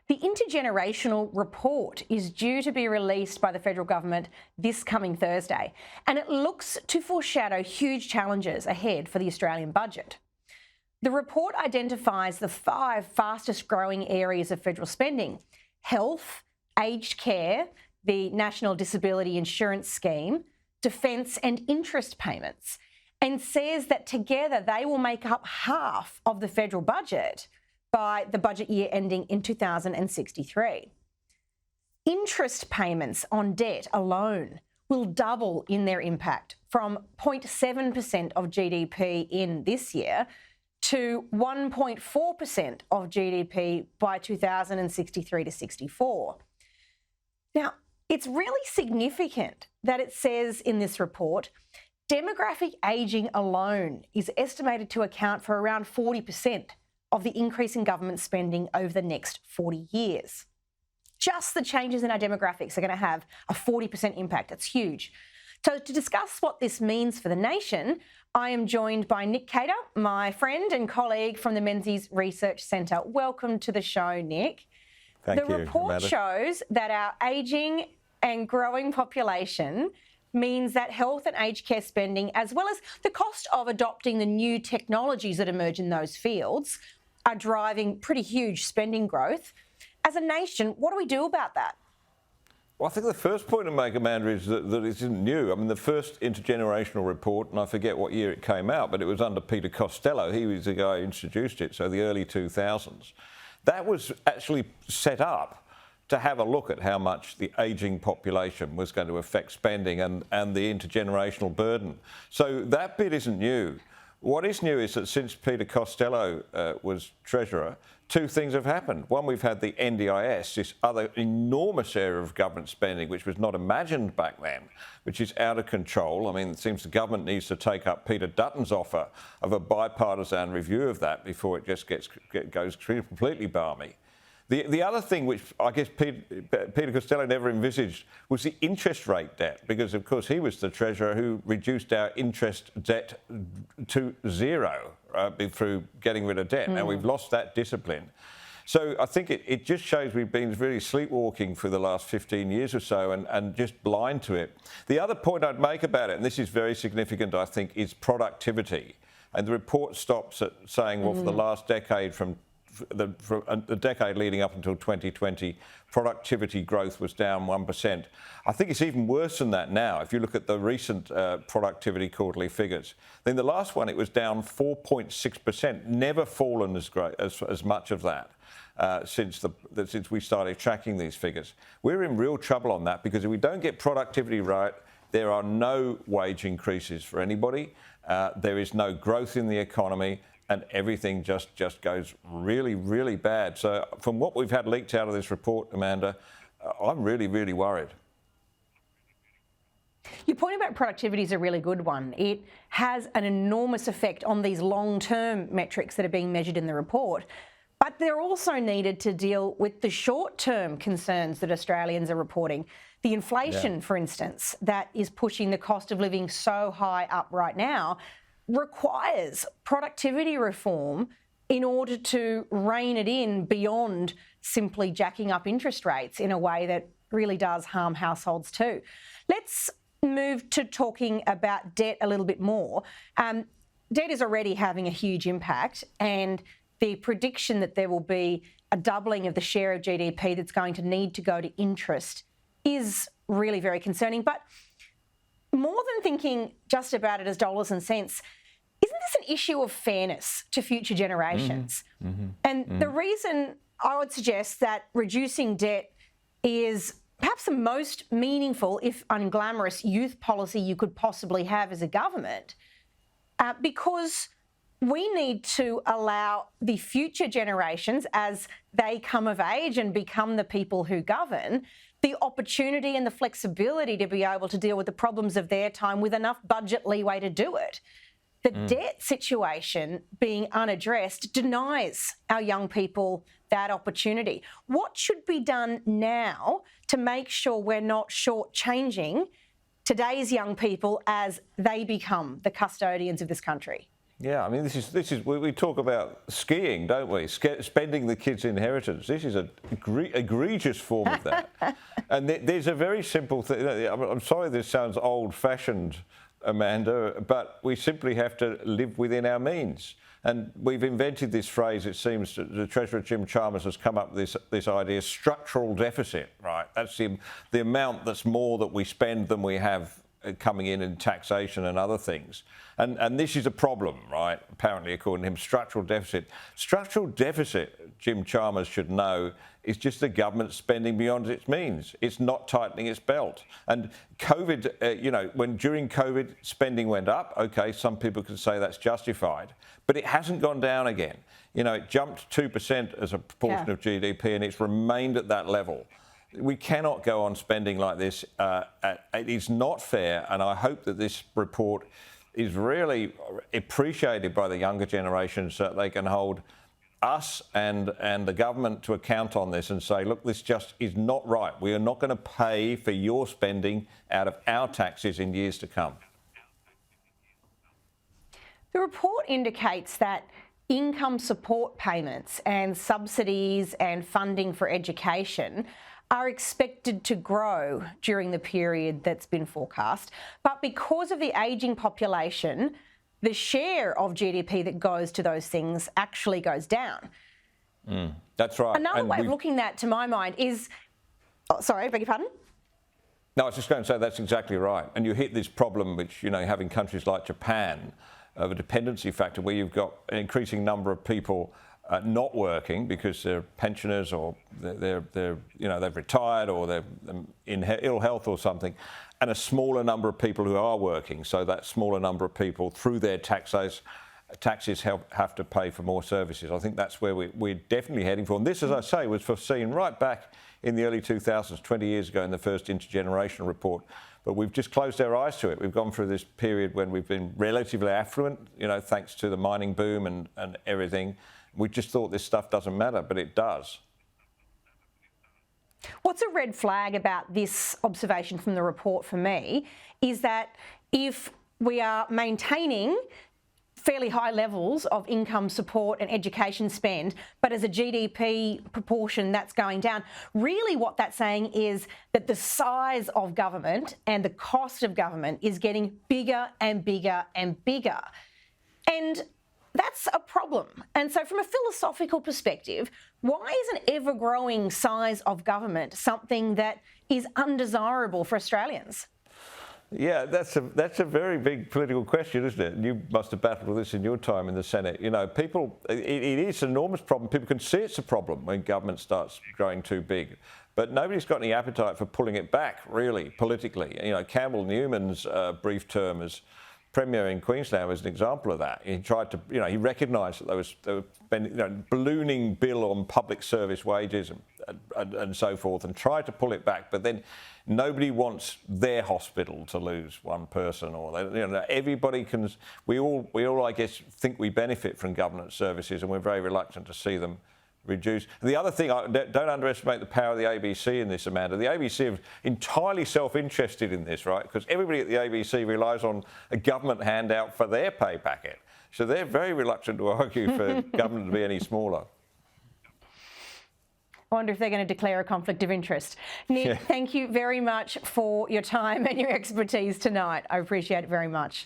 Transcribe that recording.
The intergenerational report is due to be released by the federal government this coming Thursday, and it looks to foreshadow huge challenges ahead for the Australian budget. The report identifies the 5 fastest growing areas of federal spending: health, aged care, the National Disability Insurance Scheme, defence and interest payments, and says that together they will make up half of the federal budget by the budget year ending in 2063. Interest payments on debt alone will double in their impact from 0.7% of GDP in this year to 1.4% of GDP by 2063 to 64. Now, it's really significant that it says in this report, demographic ageing alone is estimated to account for around 40% of the increase in government spending over the next 40 years. Just the changes in our demographics are going to have a 40% impact. That's huge. So to discuss what this means for the nation, I am joined by Nick Cater, my friend and colleague from the Menzies Research Centre. Welcome to the show, Nick. Thank you, the report Amanda. shows that our ageing and growing population means that health and aged care spending, as well as the cost of adopting the new technologies that emerge in those fields, are driving pretty huge spending growth. As a nation, what do we do about that? Well, I think the first point to make, Amanda, is that it isn't new. I mean, the first intergenerational report, and I forget what year it came out, but it was under Peter Costello. He was the guy who introduced it, so the early 2000s. That was actually set up to have a look at how much the ageing population was going to affect spending and the intergenerational burden. So that bit isn't new. What is new is that since Peter Costello was Treasurer, 2 things have happened. One, we've had the NDIS, this other enormous area of government spending, which was not imagined back then, which is out of control. I mean, it seems the government needs to take up Peter Dutton's offer of a bipartisan review of that before it just goes completely balmy. The other thing, which I guess Peter Costello never envisaged, was the interest rate debt, because, of course, he was the Treasurer who reduced our interest debt to zero through getting rid of debt. Now, we've lost that discipline. So I think it just shows we've been really sleepwalking for the last 15 years or so and just blind to it. The other point I'd make about it, and this is very significant, I think, is productivity. And the report stops at saying, well, for the last decade, from the decade leading up until 2020, productivity growth was down 1%. I think it's even worse than that now. If you look at the recent productivity quarterly figures, then the last one, it was down 4.6%, never fallen as much of that since we started tracking these figures. We're in real trouble on that, because if we don't get productivity right, there are no wage increases for anybody. There is no growth in the economy, and everything just goes really, really bad. So from what we've had leaked out of this report, Amanda, I'm really, really worried. Your point about productivity is a really good one. It has an enormous effect on these long-term metrics that are being measured in the report. But they're also needed to deal with the short-term concerns that Australians are reporting. The inflation, for instance, that is pushing the cost of living so high up right now, requires productivity reform in order to rein it in beyond simply jacking up interest rates in a way that really does harm households too. Let's move to talking about debt a little bit more. Debt is already having a huge impact, and the prediction that there will be a doubling of the share of GDP that's going to need to go to interest is really very concerning. But more than thinking just about it as dollars and cents, isn't this an issue of fairness to future generations? The reason I would suggest that reducing debt is perhaps the most meaningful, if unglamorous, youth policy you could possibly have as a government, because we need to allow the future generations, as they come of age and become the people who govern, the opportunity and the flexibility to be able to deal with the problems of their time with enough budget leeway to do it. The debt situation being unaddressed denies our young people that opportunity. What should be done now to make sure we're not shortchanging today's young people as they become the custodians of this country? Yeah, I mean, this is we talk about skiing, don't we? Spending the kids' inheritance. This is an egregious form of that. And there's a very simple thing. I'm sorry this sounds old-fashioned, Amanda, but we simply have to live within our means. And we've invented this phrase, it seems, the Treasurer Jim Chalmers has come up with this idea, structural deficit, right? That's the amount that's more that we spend than we have coming in taxation and other things. And this is a problem, right? Apparently, according to him, structural deficit. Structural deficit, Jim Chalmers should know, is just the government spending beyond its means. It's not tightening its belt. And COVID, when during COVID spending went up, okay, some people can say that's justified, but it hasn't gone down again. It jumped 2% as a proportion of GDP, and it's remained at that level. We cannot go on spending like this. It is not fair, and I hope that this report is really appreciated by the younger generation so that they can hold us and the government to account on this and say, look, this just is not right. We are not going to pay for your spending out of our taxes in years to come. The report indicates that income support payments and subsidies and funding for education are expected to grow during the period that's been forecast. But because of the ageing population, the share of GDP that goes to those things actually goes down. That's right. Another way of looking at, to my mind, is... Oh, sorry, beg your pardon? No, I was just going to say that's exactly right. And you hit this problem, which, having countries like Japan, of a dependency factor where you've got an increasing number of people not working because they're pensioners or they've retired or they're in ill health or something, and a smaller number of people who are working. So that smaller number of people, through their taxes have to pay for more services. I think that's where we're definitely heading for. And this, as I say, was foreseen right back in the early 2000s, 20 years ago in the first intergenerational report. But we've just closed our eyes to it. We've gone through this period when we've been relatively affluent, thanks to the mining boom and everything. We just thought this stuff doesn't matter, but it does. What's a red flag about this observation from the report for me is that if we are maintaining fairly high levels of income support and education spend, but as a GDP proportion that's going down, really what that's saying is that the size of government and the cost of government is getting bigger and bigger and bigger. And that's a problem. And so from a philosophical perspective, why is an ever-growing size of government something that is undesirable for Australians? Yeah, that's a very big political question, isn't it? You must have battled with this in your time in the Senate. People, it is an enormous problem. People can see it's a problem when government starts growing too big. But nobody's got any appetite for pulling it back, really, politically. Campbell Newman's brief term as Premier in Queensland was an example of that. He tried to, he recognised that there was ballooning bill on public service wages and so forth, and tried to pull it back. But then nobody wants their hospital to lose one person, or everybody can. We all, I guess, think we benefit from government services, and we're very reluctant to see them reduce. The other thing, don't underestimate the power of the ABC in this, Amanda. The ABC are entirely self-interested in this, right? Because everybody at the ABC relies on a government handout for their pay packet. So they're very reluctant to argue for government to be any smaller. I wonder if they're going to declare a conflict of interest. Nick, thank you very much for your time and your expertise tonight. I appreciate it very much.